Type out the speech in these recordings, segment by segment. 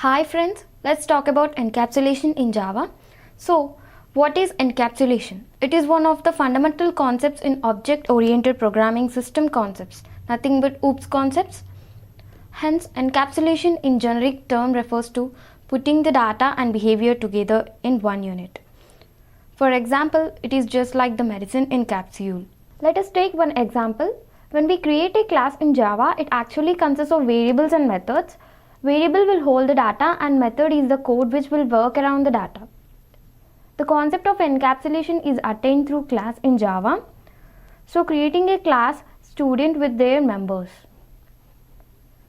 Hi friends, let's talk about encapsulation in Java. So, what is encapsulation? It is one of the fundamental concepts in object-oriented programming system concepts, nothing but OOPS concepts. Hence, encapsulation in generic term refers to putting the data and behavior together in one unit. For example, it is just like the medicine in capsule. Let us take one example. When we create a class in Java, it actually consists of variables and methods. Variable will hold the data and method is the code which will work around the data. The concept of encapsulation is attained through class in Java. So creating a class student with their members.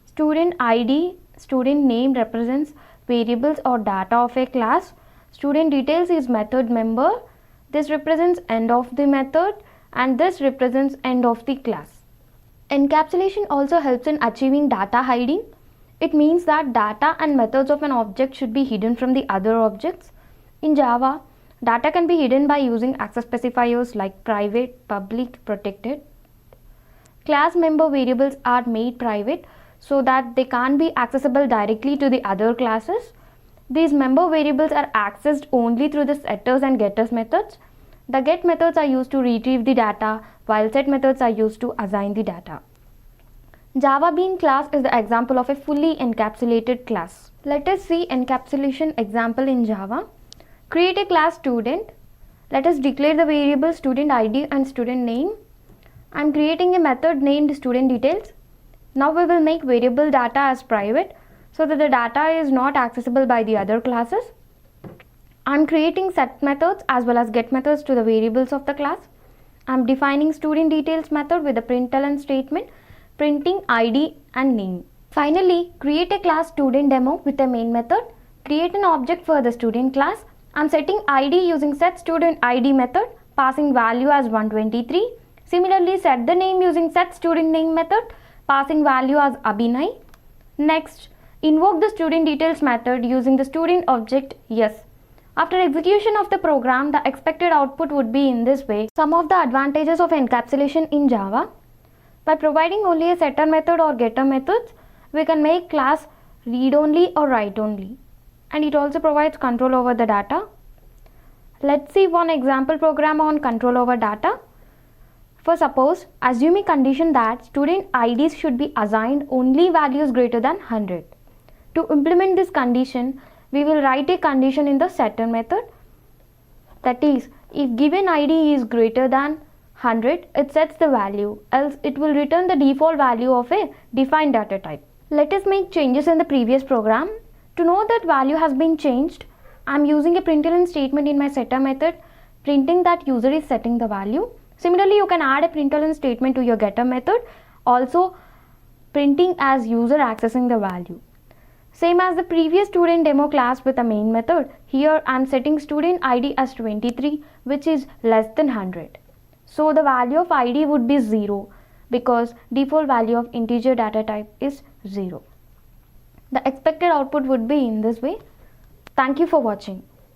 Student ID, student name represents variables or data of a class. Student details is method member. This represents end of the method and this represents end of the class. Encapsulation also helps in achieving data hiding. It means that data and methods of an object should be hidden from the other objects. In Java, data can be hidden by using access specifiers like private, public, protected. Class member variables are made private so that they can't be accessible directly to the other classes. These member variables are accessed only through the setters and getters methods. The get methods are used to retrieve the data, while set methods are used to assign the data. Java Bean class is the example of a fully encapsulated class. Let us see encapsulation example in Java. Create a class student. Let us declare the variable student ID and student name. I am creating a method named student details. Now we will make variable data as private so that the data is not accessible by the other classes. I am creating set methods as well as get methods to the variables of the class. I am defining student details method with a println statement, printing ID and name. Finally, create a class student demo with a main method. Create an object for the student class. I am setting ID using set student ID method, passing value as 123. Similarly, set the name using set student name method, passing value as Abhinay. Next, invoke the student details method using the student object yes. After execution of the program, the expected output would be in this way. Some of the advantages of encapsulation in Java. By providing only a setter method or getter methods, we can make class read only or write only. And it also provides control over the data. Let's see one example program on control over data. For suppose, assume a condition that student IDs should be assigned only values greater than 100. To implement this condition, we will write a condition in the setter method. That is, if given ID is greater than 100, it sets the value, else it will return the default value of a defined data type. Let us make changes in the previous program. To know that value has been changed, I am using a println statement in my setter method, printing that user is setting the value. Similarly, you can add a println statement to your getter method, also printing as user accessing the value. Same as the previous student demo class with a main method, here I am setting student ID as 23, which is less than 100. So the value of ID would be 0 because default value of integer data type is 0. The expected output would be in this way. Thank you for watching.